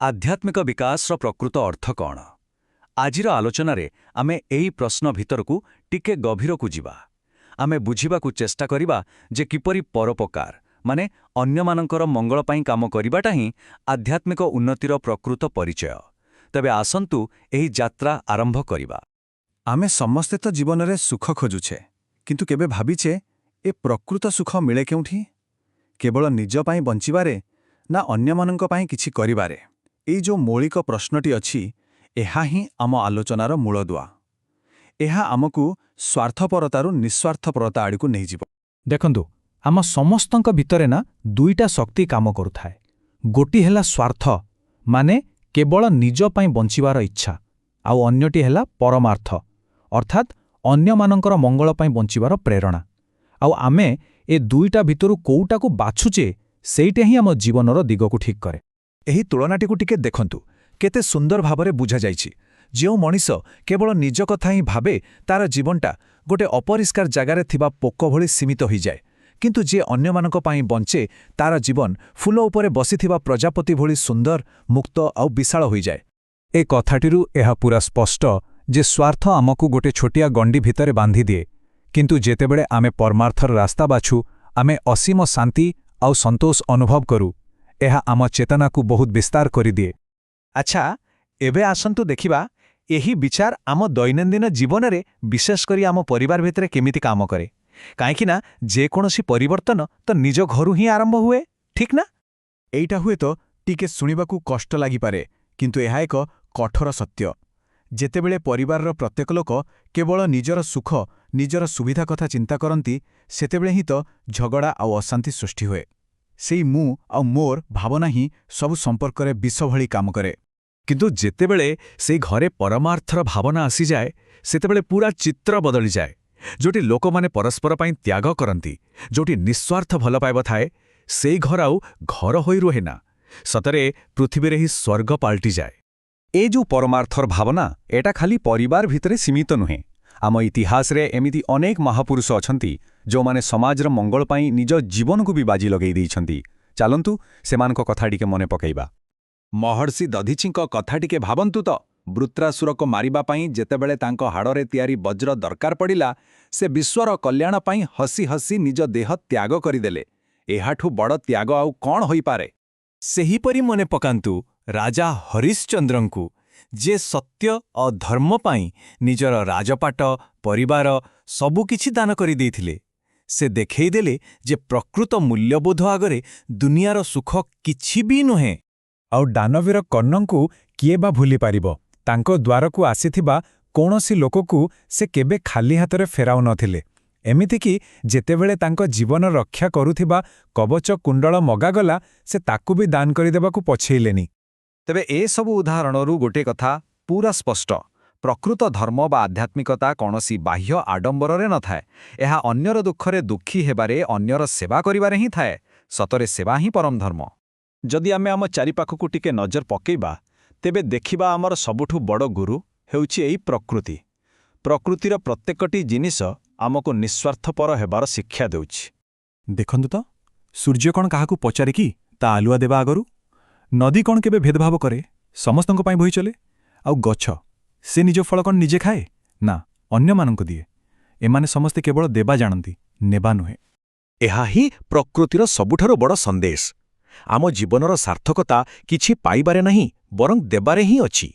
आध्यात्मिक विकास प्रकृत अर्थ कौन? आजिर आलोचन आमे एही प्रश्न भितरकू टिके गभीरकू जिबा। आमे बुझिबाकू चेष्टा करिबा जे किपरि परोपकार माने अन्यमानंकर मंगल पई काम करिबाटा ही आध्यात्मिक उन्नतिर प्रकृत परिचय। तबे आसंतु एही यात्रा आरंभ करिबा। आमे समस्ते तो जीवन रे सुख खोजुछे, किंतु केबे भाबिछे ए प्रकृत सुख मिले केउठी? केवल निज पई बंचिबारे ना अन्यमानंक पई किछि करिबारे? एई जो मौलिक प्रश्नटी अछि एहा ही आम आलोचनार मूलदुआ। एहा आमकू स्वार्थपरतारू निस्वार्थपरता आड़कू नहीं जिवो। देखंतु आम समस्तंक भितरे ना दुईटा शक्ति काम करुथाए। गोटी हेला स्वार्थ माने केवल निज पई बंचिबार इच्छा, आउ अन्यटी हेला परमार्थ अर्थात अन्यमानंकर मंगल पई बंचिबार प्रेरणा। आउ आमे ए दुईटा भितरु कोउटाकू बाछुचे सेइटे ही आम जीवनर दिगकू ठीक करे। एही तुलनाटीकू टिके देखंतु केते सुंदर भावरे बुझा जाइछि। जो मनीष केवल निज कथा ही भावे तार जीवनटा गोटे अपरिष्कार जगार थिबा पोक भली सीमित हो जाए, किंतु जे अन्यमानक पई बंचे तार जीवन फूल उपरे बसिथिबा प्रजापति भली सुंदर मुक्त आउ विशाल हो जाए। ए कथाटिरू एहा पूरा स्पष्ट जे स्वार्थ आमकू गोटे छोटिया गंडी भितरे बांधी दिए, किंतु जेतेबेले आमे परमार्थर रास्ता बाछु आमे असीम शांति आउ संतोष अनुभव करू। एहा आम चेतनाकू बहुत विस्तार करि दिए। अच्छा, एबे आसंतु देखिबा एही विचार आम दैनंदिन जीवन रे विशेष करी आम परिवार भितरे केमिति काम करे। काहेकि ना जे कोनोसी परिवर्तन तो निज घरु ही आरंभ हुए, ठीक ना? एइटा हुए तो टिके सुनिबाकू कष्ट लागि पारे, किंतु एहा एक कठोर सत्य। जेतेबेले परिवारर प्रत्येक लोक केवल निजर सुख निजर सुविधा कथा चिंता करती, सेतेबेले ही तो झगड़ा आउ अशांति सृष्टि हुए। सेई मु आउ मोर भावना ही सबु संपर्क रे विष भली काम करे। किंतु जेतेबेले सेई घरे परमार्थर भावना आसी जाए, सेतेबेले पूरा चित्र बदली जाए। जोटी लोक माने परस्पर पई त्याग करंती, जोटी निस्वार्थ भल पाइबा थाए, सेई घर आउ घर होई रुहे ना, सतरे पृथ्वी रे ही स्वर्ग पाल्टी जाए। ए जो परमार्थर भावना एटा खाली परिवार भितरे सीमित नुहे। आम इतिहास रे एमिति अनेक महापुरुष अछंती जो माने समाजर मंगल पई निज जीवन को भी बाजी लगेई दैछंती। चालंतु सेमानक कथा टिके मने पकेइबा। महर्षि दधीचींक कथा टिके भाबंतु तो। वृत्रासुर को मारिबा पई जेतेबेले तांको हाड़रे तयारी वज्र दरकार पड़िला, से विश्वर कल्याण पई हसी हसी निज देह त्याग करिदेले। एहाठु बड़ त्याग आउ कौन होई पारे? सेहीपरि मने पकांतु राजा हरिश्चंद्रंकु, जे सत्य और धर्म पाई निजर राजपाट परिवार सबु किछि दान करि देइथिले। से देखै देले जे प्रकृत मूल्यबोध आगरे दुनियार सुख किछि भी नुहे। आउ दानवीर कर्णंकु किए बा भूली पारिबो? तांको द्वारकू आसीथिबा कोनोसी लोककू से केबे खाली हातरे फेराउ नथिले। एमिति कि जेतेबेले तांको जीवन रक्षा करुथिबा कवच कुंडल मगागला, से ताकू भी दान करिदेबाकू पछेइलेनी। तेबे ए सबु उदाहरणरू गोटे कथा पूरा स्पष्ट। प्रकृत धर्म बा आध्यात्मिकता कौनसी बाह्य आडंबरे न थाए। एहा अन्यर दुखरे दुखी हेबारे, अन्यर सेवा करिबारे ही थाए। सतरे सेवा ही परम धर्म। जदि आमे आम चारिपाखकू टिके नजर पकेइबा, तेबे देखिबा आमर सबुठु बड़ गुरु हेउछि एई प्रकृति। प्रकृतिर प्रत्येकटी जिनिस आमको निस्वार्थपर हेबार शिक्षा देउछि। देखंतु तो, सूर्य कौन काहाकू पचारे कि ता आलुआ देबा आगरू? नदी कौन केबे भेदभाव करे? समस्तंक पाई बोही चले। आउ गछ से निज फल कौन निजे खाए? ना, अन्यमानंको दिए। एमाने समस्ते केवल देबा जानती, नेबा नुहे। एहा ही प्रकृतिर सबुठारो बड़ संदेश। आम जीवनर सार्थकता किछि पाइबारे नहीं, बरं देबारे ही अछि।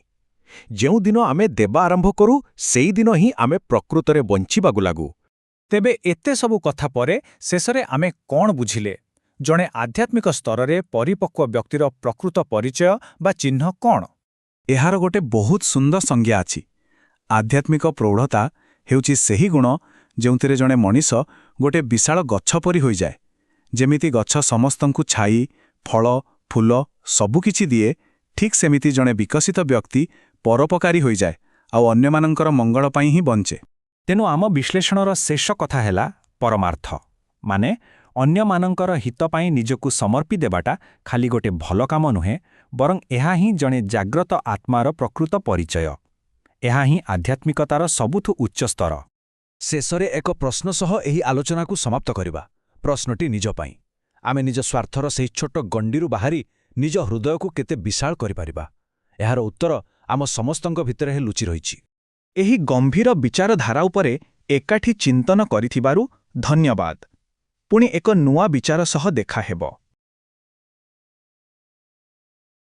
जेउ दिन आमे देबा आरंभ करू, सेई दिन ही आमे प्रकृतरे बंचिबागु लागू। तेबे एते सबु कथा परे शेषरे आमे कौन बुझिले? जणे आध्यात्मिक स्तररे परिपक्व व्यक्तिर प्रकृत परिचय बा चिन्ह कौन? एहार गोटे बहुत सुंदर संज्ञा अछि। आध्यात्मिक प्रौढ़ता हेउछि सेही गुण जेउथिरे जणे मनीष गोटे विशाल गच्छ परि होई जाए। जेमिति गच्छ समस्तंकु छाई फल फूल सबु किछि दिए, ठीक सेमिति जणे विकसित व्यक्ति परोपकारी होई जाए आउ अन्यमानंकर मंगल पई ही बंचे। तेनु आम विश्लेषणर शेष कथा हेला परमार्थ माने अन्यमानंकर हित पाई निजकू समर्पी देबाटा खाली गोटे भल काम नुहे, बरं एहा ही जणे जाग्रत आत्मार प्रकृत परिचय। एहा ही आध्यात्मिकतार सबुठु उच्च स्तर। शेषरे एक प्रश्न सह एही आलोचना को समाप्त करिबा। प्रश्नटी निज पाई। आमे निज स्वार्थर सेही छोट गंडीरू बाहारी ନିଜ ହୃଦୟକୁ କେତେ ବିଶାଳ କରିପାରିବା ଏହାର ଉତ୍ତର ଆମ ସମସ୍ତଙ୍କ ଭିତରେ ହିଁ ଲୁଚି ରହିଛି। ଏହି ଗମ୍ଭୀର ବିଚାରଧାରା ଉପରେ ଏକାଠି ଚିନ୍ତନ କରିଥିବାରୁ ଧନ୍ୟବାଦ। ପୁଣି ଏକ ନୂଆ ବିଚାର ସହ ଦେଖାହେବ।